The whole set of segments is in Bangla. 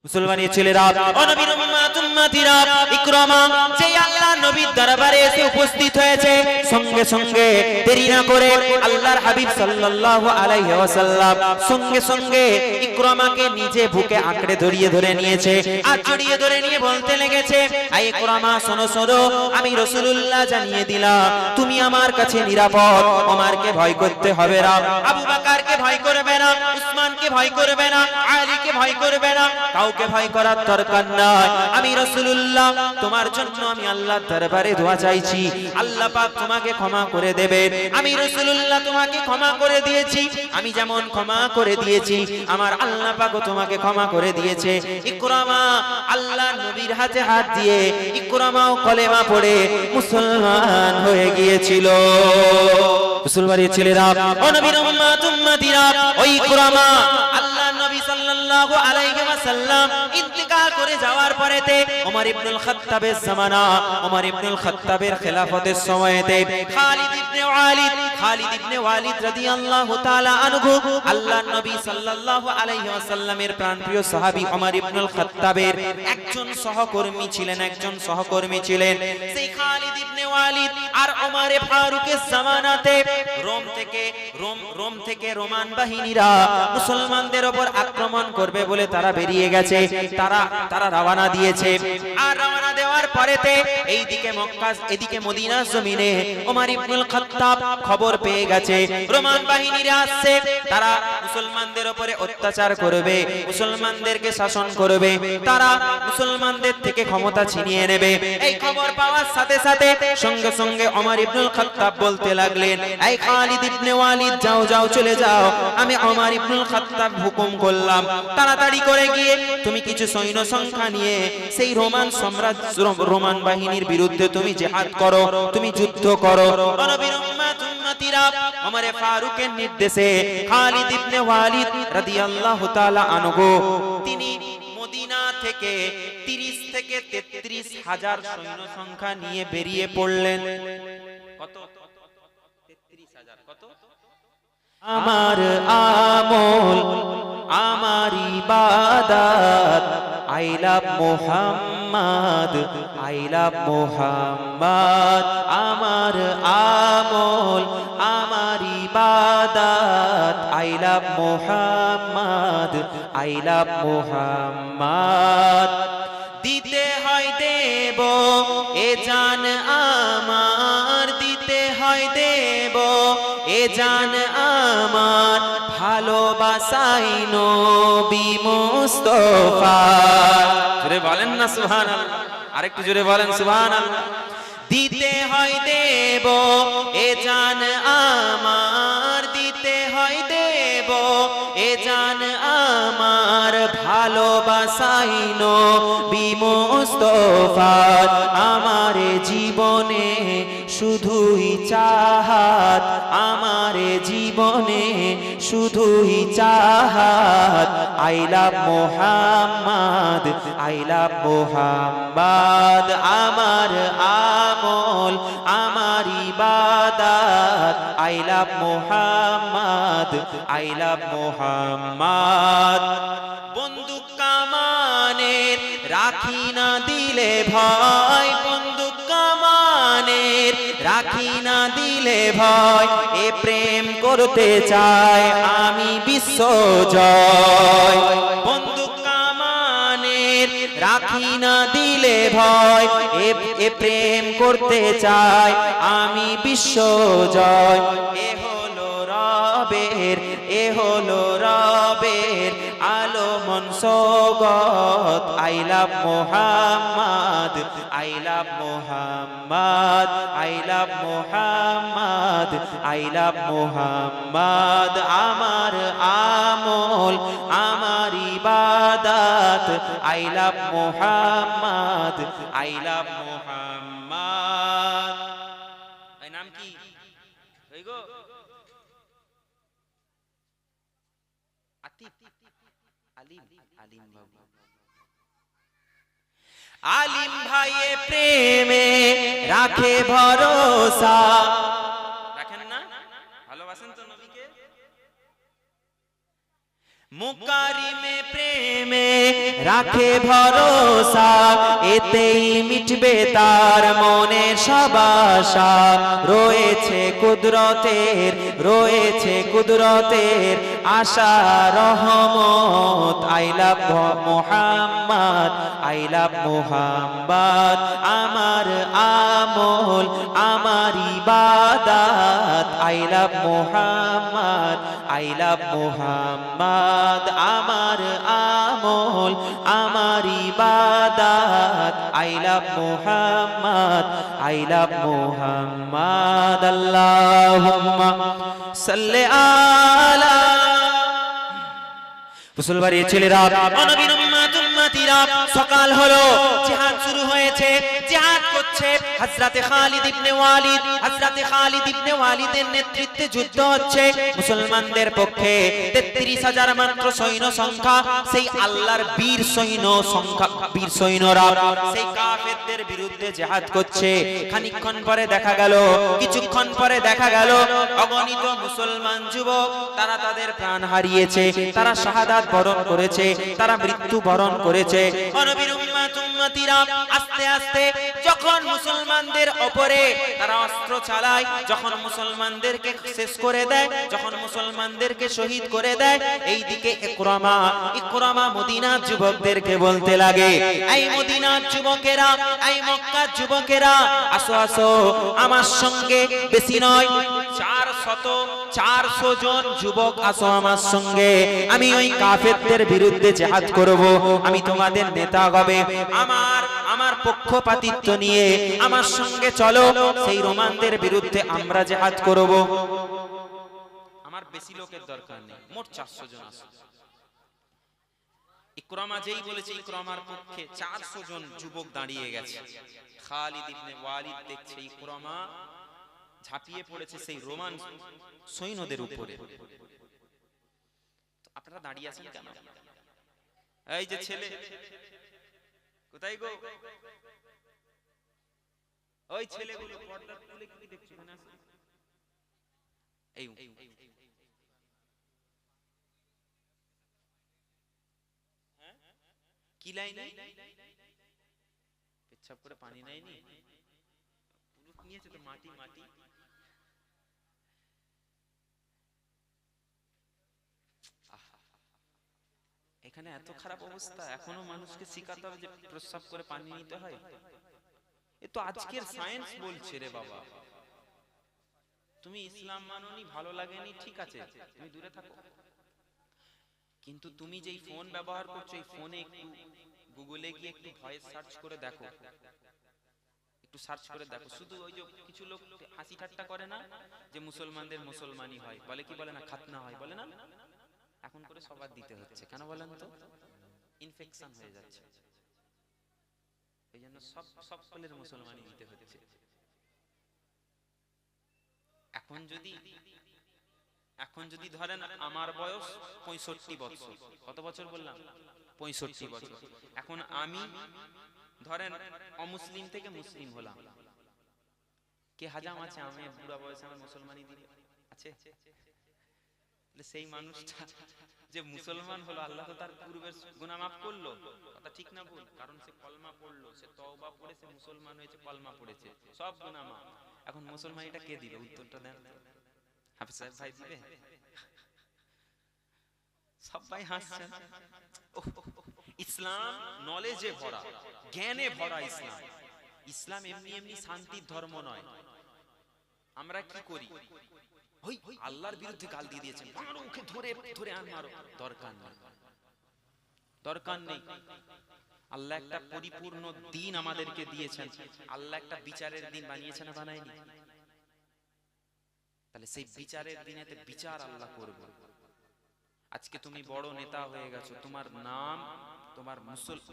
মুসলমানের ছেলেরা ও নবীর উম্মত উম্মতিরা ইকরামা যে আল্লাহ নবীর দরবারে এসে উপস্থিত হয়েছে সঙ্গে সঙ্গে দেরি না করে আল্লাহর হাবিব সাল্লাল্লাহু আলাইহি ওয়াসাল্লাম সঙ্গে সঙ্গে ইকরামাকে নিজে বুকে আঁকড়ে ধরে নিয়েছে আর জড়িয়ে ধরে নিয়ে বলতে লেগেছে আই ইকরামা শোনো শোনো আমি রাসূলুল্লাহ জানিয়ে দিলাম তুমি আমার কাছে নিরাপদ ওমরকে ভয় করতে হবে না আবু বকরকে ভয় করবে না উসমানকে ভয় করবে না আলীকে ভয় করবে না কাউকে ভয় করার দরকার নাই আমি রাসূলুল্লাহ তোমার জন্য আমি আল্লাহর দরবারে দোয়া চাইছি আল্লাহ পাক তোমাকে ক্ষমা করে দেবেন আমি রাসূলুল্লাহ তোমাকে ক্ষমা করে দিয়েছি আমি যেমন ক্ষমা করে দিয়েছি আমার আল্লাহ পাকও তোমাকে ক্ষমা করে দিয়েছে ইকরামা আল্লাহ নবীর হাতে হাত দিয়ে ইকরামাও কলেমা পড়ে মুসলমান হয়ে গিয়েছিল মুসলমানের ছেলেরা ও নবীর উম্মত উম্মতিরা ওই ইকরামা আল্লাহ নবী সাল্লাল্লাহু আলাইহি ওয়াসাল্লাম ইন্তেকাল করে যাওয়ার পরেতে ওমর ইবনুল খাত্তাবের জামানা ওমর ইবনুল খাত্তাবের খেলাফতের সময়তে খালিদ ইবনে ওয়ালিদ রাদিয়াল্লাহু তাআলা আনহু আল্লাহর নবী সাল্লাল্লাহু আলাইহি ওয়াসাল্লামের প্রাণপ্রিয় সাহাবী ওমর ইবনুল খাত্তাবের একজন সহকর্মী ছিলেন সেই খালিদ ইবনে ওয়ালিদ আর ওমর ফারুকের জামানাতে রোম থেকে রোমান বাহিনীরা মুসলমানদের উপর আক্রমণ করবে বলে তারা বেরিয়ে গেছে তারা রওনা দিয়েছে আর রওনা দেওয়ার পরেতে এইদিকে মক্কা এদিকে মদিনার জমিনে ওমর ইবনুল খাত্তাব খবর পেয়ে গেছে রোমান বাহিনীরা আসছে তারা মুসলমানদের উপরে অত্যাচার করবে মুসলমানদেরকে শাসন করবে তারা মুসলমানদের থেকে ক্ষমতা ছিনিয়ে নেবে এই খবর পাওয়ার সাথে সাথে সঙ্গে সঙ্গে ওমর ইবনুল খাত্তাব বলতে লাগলেন এই খালিদ ইবনে ওয়ালিদ যাও চলে যাও আমি ওমর ইবনুল খাত্তাব হুকুম করলাম তাড়াতাড়ি করে গিয়ে তুমি কিছু সৈন্য সংখ্যা নিয়ে সেই রোমান বাহিনীর বিরুদ্ধে তুমি জিহাদ করো তুমি যুদ্ধ করো নবীর উম্মত উম্মতিরা ওমর ফারুকের নির্দেশে খালিদ ইবনে ওয়ালিদ রাদিয়াল্লাহু তাআলা আনহু তিনি মদিনা থেকে 30 থেকে 33 হাজার সৈন্য সংখ্যা নিয়ে বেরিয়ে পড়লেন কত 33,000 কত আমার আমল আমার ইবাদত আই লাভ মুহাম্মদ আমার আমল আমার ইবাদত আই লাভ মুহাম্মদ দিতে হয় দেব এ জান আমার দিতে হয় দেব এ জান আমার ভালোবাসাই নবী মুস্তাফা জোরে বলেন না সুবহানাল্লাহ আরেকটু জোরে বলেন সুবহানাল্লাহ দিতে হয় দেব এ জান আমার দিতে হয় দেব এ জান আমার ভালোবাসাই নবী মুস্তাফা আমার জীবনে শুধুই চাহাত আমার জীবনে শুধুই চাহাত আই লাভ মুহাম্মদ আমার আমল আমার ইবাদত আই লাভ মুহাম্মদ বন্দুক কামানের রাখি না দিলে ভয় বন্দুক কামানের রাখি না দিলে ভয় এ প্রেম করতে চাই আমি বিশ্ব জয় বন্দুক কামানের রাখি না দিলে ভয় এ প্রেম করতে চাই আমি বিশ্ব জয় এ হলো রবের আলো মন সগত আই লাভ মুহাম্মদ আমার আমল আমার ইবাদত আই লাভ মুহাম্মদ এই নাম কি এই গো আলিম ভাইয়ে প্রেমে রাখে ভরসা রাখেন না ভালোবাসেন তো নবীকে মুকারিমে প্রেমে রাখে ভরসা, এতেই মিটবে তার মনের সব আশা। রয়েছে কুদরতের আশা রহমত। I love Muhammad, I love Muhammad. আমার আমল আমার ইবাদত। I love Muhammad, I love Muhammad. আমার আমল আমার ইবাদত। I love Muhammad, I love Muhammad. আল্লাহুম্মা সাল্লি আলা মুসলমানের ছেলেরা, নবীর উম্মতিরা, সকাল হলো, জিহাদ শুরু হয়েছে। জিহাদ করছে হযরতে খালিদ ইবনে ওয়ালিদের নেতৃত্বে যুদ্ধ হচ্ছে মুসলমানদের পক্ষে। ৩৩,০০০ মাত্র সৈন্য সংখ্যা, সেই আল্লাহর বীর সৈন্যরা সেই কাফেরদের বিরুদ্ধে জিহাদ করছে। কিছুক্ষণ পরে দেখা গেল অগণিত মুসলমান যুবক তারা তাদের প্রাণ হারিয়েছে, তারা শাহাদাত বরণ করেছে, তারা মৃত্যু বরণ করেছে। নবীর উম্মতিরা আস্তে আস্তে যখন মুসলমানদের উপরে তারা অস্ত্র চালায়, যখন মুসলমানদেরকে শেষ করে দেয়, যখন মুসলমানদেরকে শহীদ করে দেয়, এইদিকে ইকরামা মদিনার যুবকদেরকে বলতে লাগে, এই মদিনার যুবকেরা, এই মক্কার যুবকেরা, আসো আসো আমার সঙ্গে, বেশি নয় 400 জন যুবক, আসো আমার সঙ্গে, আমি ওই কাফেরদের বিরুদ্ধে জিহাদ করব। আমি তোমাদের নেতা হবে, আমার পক্ষপাতিত্ব নিয়ে আমার সঙ্গে চলো, সেই রোমানদের বিরুদ্ধে আমরা জিহাদ করব। আমার বেশি লোকের দরকার নেই, মোট 400 জন আছে। ইকরামা যেই বলেছে, ইকরামার পক্ষে 400 জন যুবক দাঁড়িয়ে গেছে। খালিদ ইবনে ওয়ালিদ দেখছে ইকরামা ঝাঁপিয়ে পড়েছে সেই রোমান সৈন্যদের উপরে। আপনারা দাঁড়িয়ে আছেন কেন? এই যে ছেলে, কোথায় গো? ওই ছেলেগুলো পর্দার তুলে কি দেখছো? এখানে আছে এই কি লাইনে পেচ্ছাপ করে পানি নাইনি, পুরুষ নিয়েছে তো মাটি। এখানে এত খারাপ অবস্থা, এখনো মানুষকে শিখাতে হবে যে প্রস্রাব করে পানি নিতে হয়। এ তো আজকের সায়েন্স বলছে রে বাবা। তুমি ইসলাম মানোনি, ভালো লাগেনি, ঠিক আছে, তুমি দূরে থাকো, কিন্তু তুমি যেই ফোন ব্যবহার করছো, এই ফোনে একটু গুগলে গিয়ে একটু ভয়েস সার্চ করে দেখো, শুধু ওই যে কিছু লোক হাসি ঠাট্টা করে না যে মুসলমানদের মুসলমানি হয়, বলে কি বলে না, খাতনা হয়, বলে না, এখন করে সবার দিতে হচ্ছে। কেন বলেন তো? ইনফেকশন হয়ে যাচ্ছে, এই জন্য সব সকলের মুসলমানি দিতে হচ্ছে। এখন যদি ধরেন আমার বয়স 65 বছর, কত বছর বললাম? 65 বছর। এখন আমি ধরেন অমুসলিম থেকে মুসলিম হলাম, কে হাজাম আছে আমি বুড়া বয়সে আমার মুসলমানি দিবে? আছে? সেই মানুষটা যে মুসলমান হলো, আল্লাহ তো তার পূর্বের গুনাহ মাফ করলো, কথা ঠিক না ভুল? কারণ সে কলমা পড়লো, সে তওবা পড়েছে, মুসলমান হয়েছে, কলমা পড়েছে, সব গুনাহ মাফ। এখন মুসলমানিটা কে দিবে? উত্তরটা দেন। হাফেজ সাহেব ভাই দিবে? সব ভাই হাসছেন। ইসলাম নলেজে ভরা, জ্ঞানে ভরা ইসলাম। ইসলাম এমনি শান্তির ধর্ম নয়। আমরা কি করি? আল্লাহর বিরুদ্ধে গাল দিয়ে দিয়েছেন, মারো ওকে, ধরে আন মারো। দরকার নেই। আল্লাহ একটা পরিপূর্ণ দিন আমাদেরকে দিয়েছেন, আল্লাহ একটা বিচারের দিন বানিয়েছেন না বানায়নি? তাহলে সেই বিচারের দিনেতে বিচার আল্লাহ করবে। আজকে তুমি বড় নেতা হয়ে গেছো, তোমার নাম,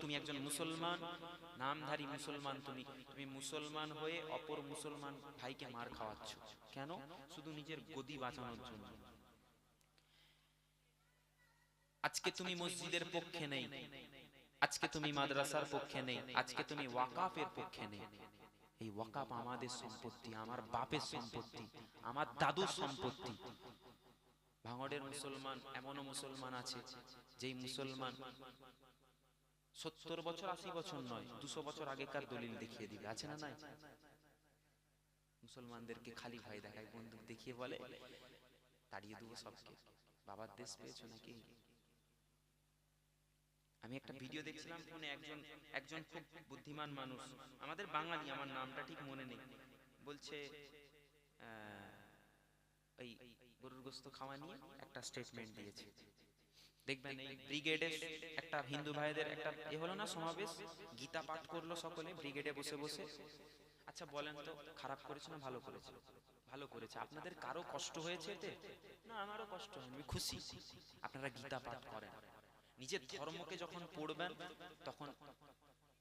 তুমি একজন মুসলমান, নামধারী মুসলমান, তুমি মুসলমান হয়ে অপর মুসলমান ভাইকে মার খাওয়াচ্ছ। কেন? শুধু নিজের গদি বাঁচানোর জন্য। আজকে তুমি মসজিদের পক্ষে নেই, আজকে তুমি মাদ্রাসার পক্ষে নেই, আজকে তুমি ওয়াকাফের পক্ষে নেই। এই ওয়াকাফ আমাদের সম্পত্তি, আমার বাপের সম্পত্তি, আমার দাদুর সম্পত্তি। ভাঙড়ের মুসলমান এমনও মুসলমান আছে যেই মুসলমান 70 বছর 80 বছর নয় 200 বছর আগেকার দলিল দেখিয়ে দিবে, আছে না নাই? মুসলমানদেরকে খালি ভয় দেখায়, বন্দুক দেখিয়ে বলে তাড়িয়ে দেবো সবকে, বাবার দেশ পেয়েছো নাকি? আমি একটা ভিডিও দেখছিলাম ফোনে, একজন খুব বুদ্ধিমান মানুষ, আমাদের বাঙালি, আমার নামটা ঠিক মনে নেই, বলছে এই গরুর গোশত খাওয়া নিয়ে একটা স্টেটমেন্ট দিয়েছে। দেখবেন এই ব্রিগেডে একটা হিন্দু ভাইদের একটা হলো না সমাবেশ, গীতা পাঠ করলো সকলে ব্রিগেডে বসে বসে। আচ্ছা বলেন তো, খারাপ করেছে না ভালো করেছে? ভালো করেছে। আপনাদের কারো কষ্ট হয়েছে এতে? না, আমারও কষ্ট হয়নি, আমি খুশি। আপনারা গীতা পাঠ করেন, নিজের ধর্মকে যখন পড়বেন তখন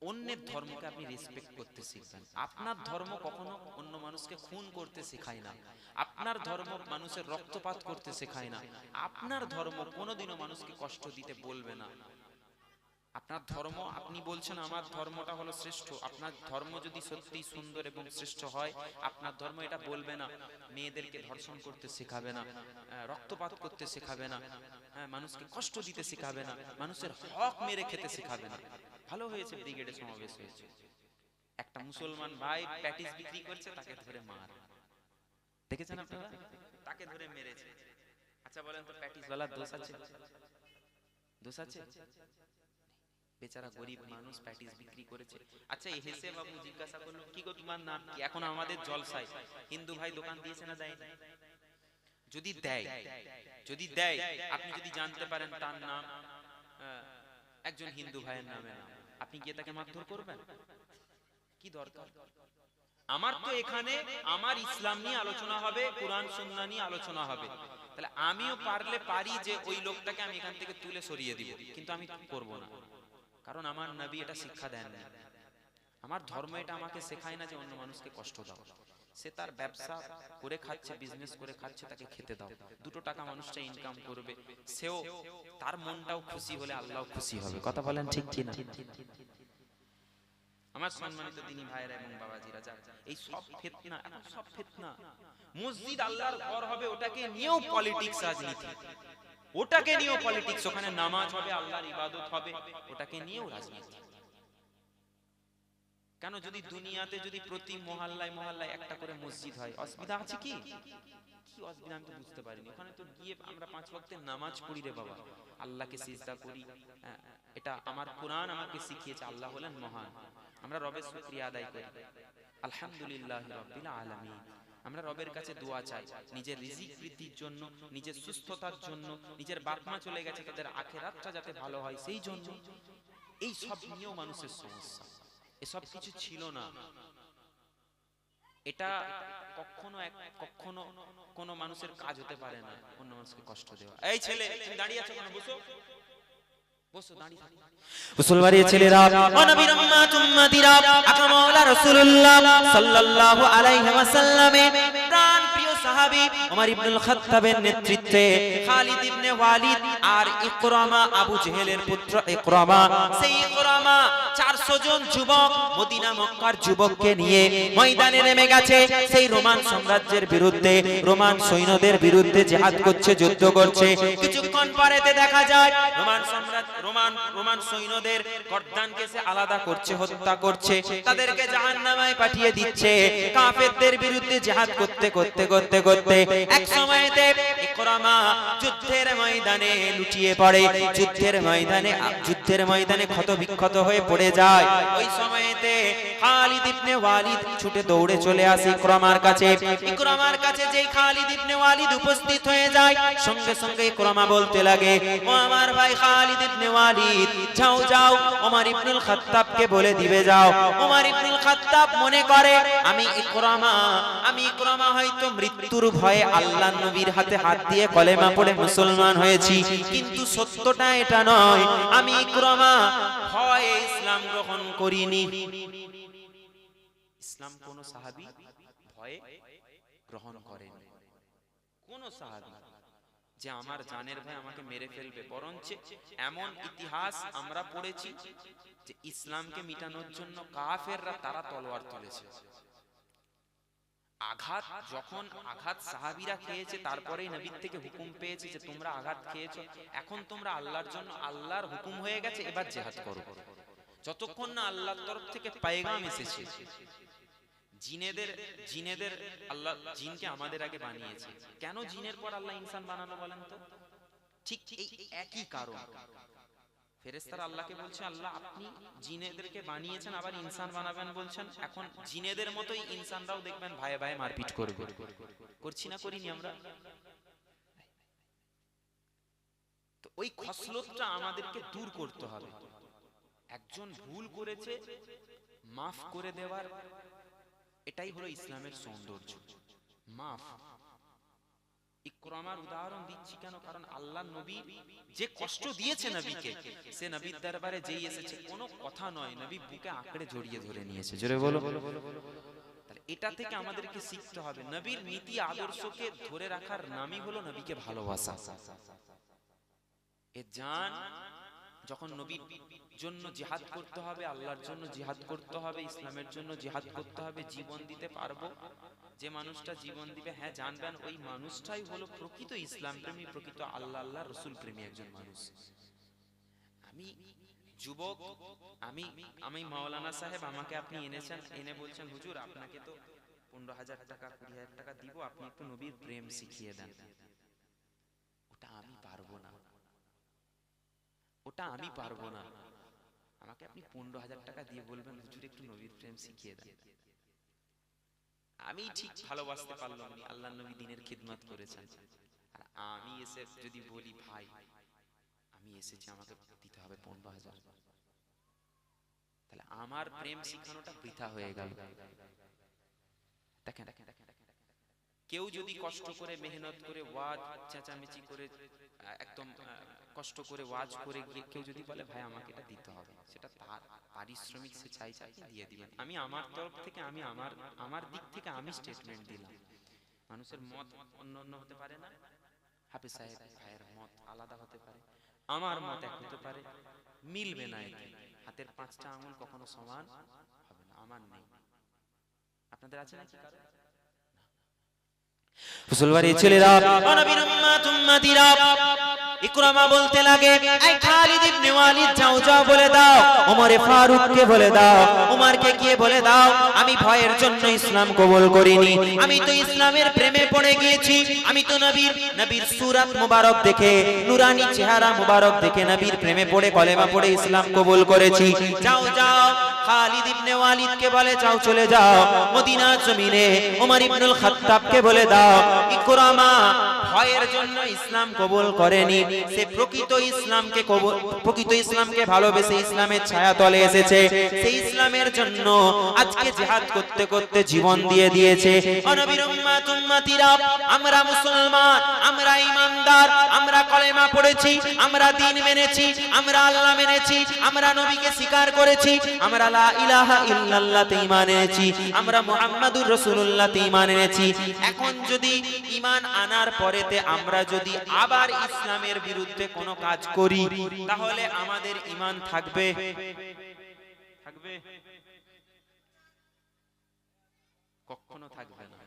অন্যের ধর্মকে আপনি রেসপেক্ট করতে শিখবেন। আপনার ধর্ম কখনো অন্য মানুষকে খুন করতে শেখায় না, আপনার ধর্ম মানুষের রক্তপাত করতে শেখায় না, আপনার ধর্ম কোনোদিনও মানুষকে কষ্ট দিতে বলবে না। আপনার ধর্ম, আপনি বলছেন আমার ধর্মটা হলো শ্রেষ্ঠ, আপনার ধর্ম যদি সত্যি সুন্দর এবং শ্রেষ্ঠ হয়, আপনার ধর্ম এটা বলবে না মেয়েদেরকে ধর্ষণ করতে শেখাবে না, রক্তপাত করতে শেখাবে না, মানুষকে কষ্ট দিতে শেখাবে না, মানুষের হক মেরে খেতে শেখাবে না। ভালো হয়েছে ব্রিগেডে সমাবেশ হয়েছে, একটা মুসলমান ভাই প্যাটিস বিক্রি করছে, তাকে ধরে মার, দেখেছেন আপনারা? তাকে ধরে মেরেছে। আচ্ছা বলেন তো, প্যাটিস ওয়ালার দোষ আছে? দোষ আছে? বেচারা গরিব মানুষ প্যাটিস বিক্রি করেছে। আচ্ছা এই হেসে বাবু জিজ্ঞাসা করলো, কি গো তোমার নাম কি? এখন আমাদের জলসায় হিন্দু ভাই দোকান দিয়েছে না দেয়? যদি দেয় আপনি যদি জানতে পারেন তার নাম একজন হিন্দু ভাইয়ের নামে নাম, আপনি গিয়ে তাকে মারধর করবেন? কি দরকার? আমার তো এখানে আমার ইসলাম নিয়ে আলোচনা হবে, কোরআন সুন্নাহ নিয়ে আলোচনা হবে, তাহলে আমিও পারি যে ওই লোকটাকে আমি এখান থেকে তুলে সরিয়ে দিব, কিন্তু আমি করব না, কারণ আমার নবী এটা শিক্ষা দেন না, আমার ধর্ম এটা আমাকে শেখায় না যে অন্য মানুষকে কষ্ট দাও। সে তার ব্যবসা করে খাচ্ছে, বিজনেস করে খাচ্ছে, তাকে খেতে দাও, দুটো টাকা মানুষটা ইনকাম করবে, সেও তার মনটাও খুশি হলে আল্লাহও খুশি হবে। কথা বলেন ঠিক কি না? আমার সম্মানিত দিনী ভাইরা এবং বাবাজিরা, যাক এই সব ফিতনা, সব ফিতনা, মসজিদ আল্লাহর ঘর হবে ওটাকে নিয়েও পলিটিক্স, রাজনীতি, ওটাকে নিয়েও পলিটিক্স, ওখানে নামাজ হবে, আল্লাহর ইবাদত হবে, ওটাকে নিয়েও রাজনীতি। কেন? যদি দুনিয়াতে যদি প্রতি মহল্লায় মহল্লায় একটা করে মসজিদ হয়, অসুবিধা আছে কি? কি অসুবিধা আমি তো বুঝতে পারিনি। ওখানে তো গিয়ে আমরা 5 ওয়াক্তের নামাজ পড়ি রে বাবা, আল্লাহকে সিজদা করি, এটা আমার কোরআন আমাকে শিখিয়েছে, আল্লাহ হলেন মহান, আমরা রবের শুকরিয়া আদায় করি, আলহামদুলিল্লাহি রাব্বিল আলামিন। আমরা রবের কাছে দোয়া চাই নিজের রিজিক বৃদ্ধির জন্য, নিজের সুস্থতার জন্য, নিজের বাপ মা চলে গেছে তাদের আখিরাতটা যাতে ভালো হয় সেই জন্য। এই সব নিয়েও মানুষের সমস্যা, এসব কিছু ছিল না। এটা কখনো কোনো মানুষের কাজ হতে পারে না, অন্য মানুষকে কষ্ট দেওয়া। এই ছেলে তুমি দাঁড়িয়ে আছো কেন? বসো বসো, দাঁড়িয়ে থাকো। মুসলমানের ছেলেরা, ও নবীর উম্মত উম্মতিরা, আকা মাওলা রাসূলুল্লাহ সাল্লাল্লাহু আলাইহি ওয়াসাল্লামের প্রাণ প্রিয় সাহাবী ওমর ইবনুল খাত্তাবের নেতৃত্বে খালিদ ইবনে ওয়ালিদ আর ইকরামা, আবু জেহেলের পুত্র ইকরামা, সেই ইকরামা 400 জন যুবক মদিনা মক্কার যুবককে নিয়ে ময়দানে নেমে গেছে, সেই রোমান সাম্রাজ্যের বিরুদ্ধে, রোমান সৈন্যদের বিরুদ্ধে জিহাদ করছে, যুদ্ধ করছে। কিছুক্ষণ পরেতে দেখা যায় রোমান সৈন্যদের গর্দানকে সে আলাদা করছে, হত্যা করছে, তাদেরকে জাহান্নামে পাঠিয়ে দিচ্ছে। কাফেরদের বিরুদ্ধে জিহাদ করতে করতে করতে করতে এক সময়তে ইকরামা যুদ্ধের ময়দানে লুটিয়ে পড়ে, যুদ্ধের ময়দানে ক্ষতবিক্ষত হয়ে পড়ে যায়। ওই সময়তে খালিদ ইবনে ওয়ালিদ ছুটে দৌড়ে চলে আসে ইকরামার কাছে। ইকরামার কাছে যেই খালিদ ইবনে ওয়ালিদ উপস্থিত হয়ে যায়, সঙ্গে সঙ্গে ইকরামা বলতে লাগে, ও আমার ভাই খালিদ ইবনে ওয়ালিদ, যাও যাও ওমর ইবনুল খাত্তাবকে বলে দিবে যাও। ওমর ইবনুল খাত্তাব মনে করে আমি ইকরামা হয়তো মৃত্যুর ভয়ে আল্লাহর নবীর হাতে হাত দিয়ে কলেমা পড়ে মুসলমান হয়েছি, কিন্তু সত্যটা এটা নয়, আমি ইকরামা ভয়ে ইসলাম গ্রহণ করিনি। ইসলাম কোন সাহাবী ভয়ে গ্রহণ করেন? কোন সাহাবী যে আমার জানের ভাই আমাকে মেরে ফেলবে, বরঞ্চ এমন ইতিহাস আমরা পড়েছি যে ইসলামকে মিটানোর জন্য কাফেররা তারা তলোয়ার তুলেছে। আঘাত যখন আঘাত সাহাবীরা খেয়েছে, তারপরেই নবীর থেকে হুকুম পেয়েছে যে তোমরা আঘাত খেয়েছো, এখন তোমরা আল্লাহর জন্য, আল্লাহর হুকুম হয়ে গেছে, এবার জিহাদ করো। যতক্ষণ না আল্লাহর তরফ থেকে পয়গাম এসেছে। জিনেদের আল্লাহ জিনকে আমাদের আগে বানিয়েছে। কেন জিনের পর আল্লাহ ইনসান বানানো বলেন তো? ঠিক এই একই কারণ। ফেরেশতারা আল্লাহকে বলছে, আল্লাহ আপনি জিনেদেরকে বানিয়েছেন, আবার ইনসান বানাবেন বলছেন। এখন জিনেদের মতোই ইনসানরাও দেখবেন ভাই ভাই মারপিট করবে। করছি না করিনি আমরা? তো ওই খসলতটা আমাদেরকে দূর করতে হবে। একজন ভুল করেছে, মাফ করে দেওয়ার, এটাই হলো ইসলামের সৌন্দর্য। মাফ। ইকরামার উদাহরণ দিচ্ছি কেন? কারণ আল্লাহ নবী যে কষ্ট দিয়েছে নবীকে, সে নবীর দরবারে যেই এসেছে কোনো কথা নয়, নবী বুকে আঁকড়ে জড়িয়ে ধরে নিয়েছে। জোরে বলো। তাহলে এটা থেকে আমাদেরকে শিখতে হবে, নবীর নীতি আদর্শকে ধরে রাখার নামই হলো নবীকে ভালোবাসা। এ জান যখন নবীর জন্য জিহাদ করতে হবে, আল্লাহর জন্য জিহাদ করতে হবে, ইসলামের জন্য জিহাদ করতে হবে, জীবন দিতে পারবো। যে মানুষটা জীবন দিবে, হ্যাঁ জানবেন ওই মানুষটাই হলো প্রকৃত ইসলাম প্রেমী, প্রকৃত আল্লাহ রসুল প্রেমী একজন মানুষ। আমি যুবক, আমি মাওলানা সাহেব, আমাকে আপনি এনেছেন, এনে বলছেন হুজুর আপনাকে তো 15,000 টাকা 20,000 টাকা দিব, আপনি একটু নবীর প্রেম শিখিয়ে দেন। ওটা আমি পারবো না, ওটা আমি পারবো না। আমাকে আপনি 15,000 টাকা দিয়ে বলবেন হুজুর একটু নবীর প্রেম শিখিয়ে দেন। আমি ঠিক ভালোবাসতে পারলাম না, আল্লাহ নবী দ্বীনের খিদমত করেছেন, আর আমি এসে যদি বলি ভাই আমি এসেছি আমাকে দিতে হবে 15,000, তাহলে আমার প্রেম শিখানোটা বৃথা হয়ে গেল। দেখেন কেউ যদি কষ্ট করে মেহনত করে ওয়াজ চেঁচামেচি করে একদম কষ্ট করে ওয়াজ করে গিয়ে কেউ যদি বলে ভাই আমাকে এটা দিতে হবে, সেটা তার পারিশ্রমিক, সে চাইছে আপনি দিয়ে দিবেন। আমি আমার তরফ থেকে, আমি আমার দিক থেকে আমি স্টেটমেন্ট দিলাম। মানুষের মত অন্য অন্য হতে পারে না, হাফেজ সাহেব ভাইয়ের মত আলাদা হতে পারে, আমার মত এক হতে পারে, মিলবে না। এতে হাতের 5টা আঙুল কখনো সমান হবে না। আমার নেই, আপনাদের আছে নাকি কারো? মুসলমানের ছেলেরা, নবীর উম্মত উম্মতিরা, ইকরামা বলতে লাগে, এই খালিদ ইবনে ওয়ালিদ যাও যাও বলে দাও ওমরে ফারুককে বলে দাও, ওমরকে গিয়ে বলে দাও আমি ভয়ের জন্য ইসলাম কবুল করিনি, আমি তো ইসলামের প্রেমে পড়ে গিয়েছি, আমি তো নবীর সূরাত মুবারক দেখে, নূরানি চেহারা মুবারক দেখে নবীর প্রেমে পড়ে কলেমা পড়ে ইসলাম কবুল করেছি। যাও যাও খালিদ ইবনে ওয়ালিদকে বলে যাও চলে যাও মদিনার জমিনে ওমর ইবনুল খাত্তাবকে বলে দাও ইকরামা ভয়ের জন্য ইসলাম কবুল করেনি, সে প্রকৃত ইসলামকে ভালোবেসে ইসলামের ছায়া তলে এসেছে, সেই ইসলামের জন্য আজকে জিহাদ করতে করতে জীবন দিয়ে দিয়েছে। ও নবীর উম্মত উম্মতিরা, আমরা মুসলমান, আমরা ঈমানদার, আমরা কলেমা পড়েছি, আমরা দ্বীন মেনেছি, আমরা আল্লাহ মেনেছি, আমরা নবীকে স্বীকার করেছি, আমরা লা ইলাহা ইল্লাল্লাহতে ঈমান এনেছি, আমরা মুহাম্মাদুর রাসূলুল্লাহতে ঈমান এনেছি। এখন যদি ঈমান আনার পরেতে আমরা যদি আবার ইসলামের বিরুদ্ধে কোনো কাজ করি, তাহলে আমাদের ঈমান থাকবে? কখনো থাকবে না।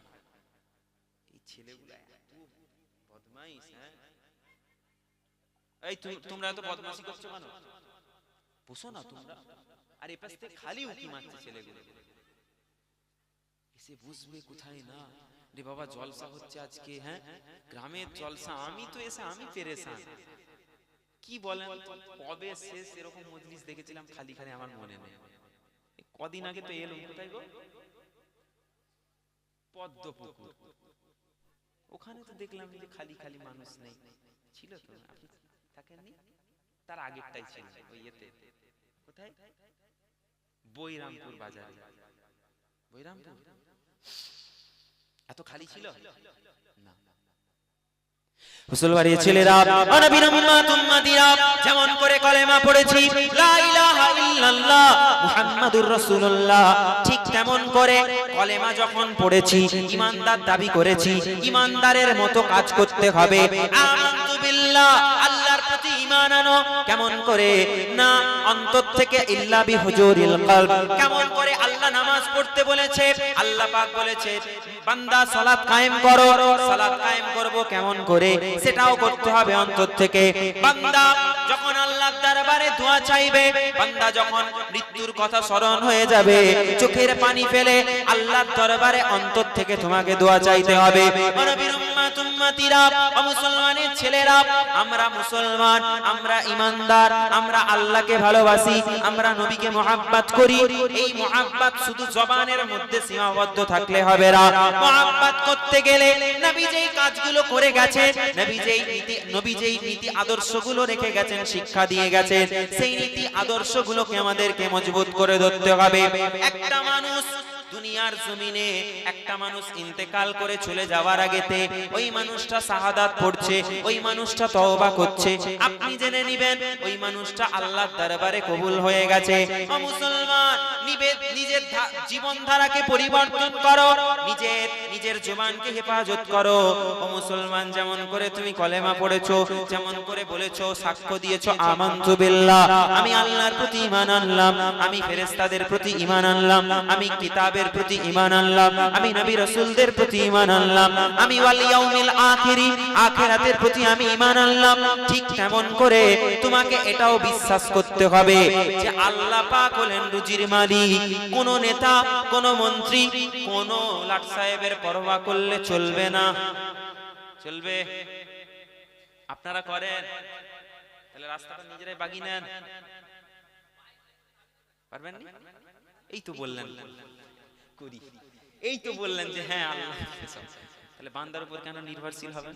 এই ছেলেগুলো এত বদমাইশ। হ্যাঁ এই তোমরা এত বদমাশি করছো কেন? বসো না তোমরা। আর এ পাশ থেকে খালি উকি মারছে ছেলেগুলো, এসে বুঝবে কোথায় না রে বাবা জলসা হচ্ছে আজকে, হ্যাঁ গ্রামের জলসা, আমি তো এসে আমি পেরেশান। কি বলেন কবে শেষ এরকম মজলিস দেখেছিলাম খালি খালি, আমার মনে নেই। কদিন আগে তো এলো, কোথায় গো? পদ্মপুকুর, ওখানে তো দেখলাম যে খালি খালি মানুষ নেই। ছিল তো, আপনি থাকেননি? তার আগেরটাই ছিল ওই ইয়েতে, কোথায়? বৈরামপুর বাজারে। বৈরামপুর এত খালি ছিল না। মুসলমানের ছেলেরা, নবীর উম্মত উম্মতিরা, যেমন করে কলেমা পড়েছি লা ইলাহা ইল্লাল্লাহ মুহাম্মাদুর রাসূলুল্লাহ, ঠিক তেমন করে কলেমা যখন পড়েছি, ঈমানদার দাবি করেছি, ঈমানদারের মতো কাজ করতে হবে। আমানতু বিল্লাহ, আল্লাহর প্রতি ঈমান বানানো কেমন করে না অন্তর থেকে ইল্লা বিহুজুরিল কলব কেমন করে আল্লাহ নামাজ পড়তে বলেছে আল্লাহ পাক বলেছে বান্দা সালাত কায়েম করো সালাত কায়েম করব কেমন করে সেটাও করতে হবে অন্তর থেকে বান্দা যখন আল্লাহর দরবারে দোয়া চাইবে বান্দা যখন মৃত্যুর কথা স্মরণ হয়ে যাবে চোখের পানি ফেলে আল্লাহর দরবারে অন্তর থেকে তোমাকে দোয়া চাইতে হবে নবীর উম্মত উম্মতিরা ও মুসলমানের ছেলেরা আমরা মুসলমান আমরা ঈমানদার আমরা আল্লাহকে ভালোবাসি আমরা নবীকে মুহাব্বত করি এই মুহাব্বত শুধু জবানের মধ্যে সীমাবদ্ধ থাকলে হবে না মুহাব্বত করতে গেলে নবী যেই কাজগুলো করে গেছেন নবী যেই নীতি আদর্শগুলো রেখে গেছেন শিক্ষা দিয়ে গেছেন সেই নীতি আদর্শগুলোকে আমাদেরকে মজবুত করে ধরতে হবে একটা মানুষ দুনিয়ার জমিনে একটা মানুষ ইন্তেকাল করে চলে যাওয়ার আগেতে ওই মানুষটা শাহাদাত পড়ছে ওই মানুষটা তওবা করছে আপনি জেনে নেবেন ওই মানুষটা আল্লাহর দরবারে কবুল হয়ে গেছে ও মুসলমান নিজের জীবনধারাকে পরিবর্তন করো নিজের জবানকে হেফাজত করো ও মুসলমান যেমন করে তুমি কলেমা পড়েছো যেমন করে বলেছো সাক্ষ্য দিয়েছো আমানতু বিল্লাহ আমি আল্লাহর প্রতি ঈমান আনলাম আমি ফেরেশতাদের প্রতি ঈমান আনলাম আমি কিতাবের প্রতি ঈমান আনলাম আমি নবী রাসূলদের প্রতি ঈমান আনলাম আমি ওয়াল ইয়াউমিল আখিরি আখিরাতের প্রতি আমি ঈমান আনলাম ঠিক তেমন করে তোমাকে এটাও বিশ্বাস করতে হবে যে আল্লাহ পাক হলেন রুজির মালিক কোন নেতা কোন মন্ত্রী কোন লাট সাহেবের পরোয়া করলে চলবে না চলবে আপনারা করেন তাহলে রাস্তাটা নিজেরাই বাগি নেন পারবেন না এই তো বললেন করি এই তো বললেন যে হ্যাঁ আল্লাহ তাহলে বান্দার উপর কেন নির্ভরশীল হবেন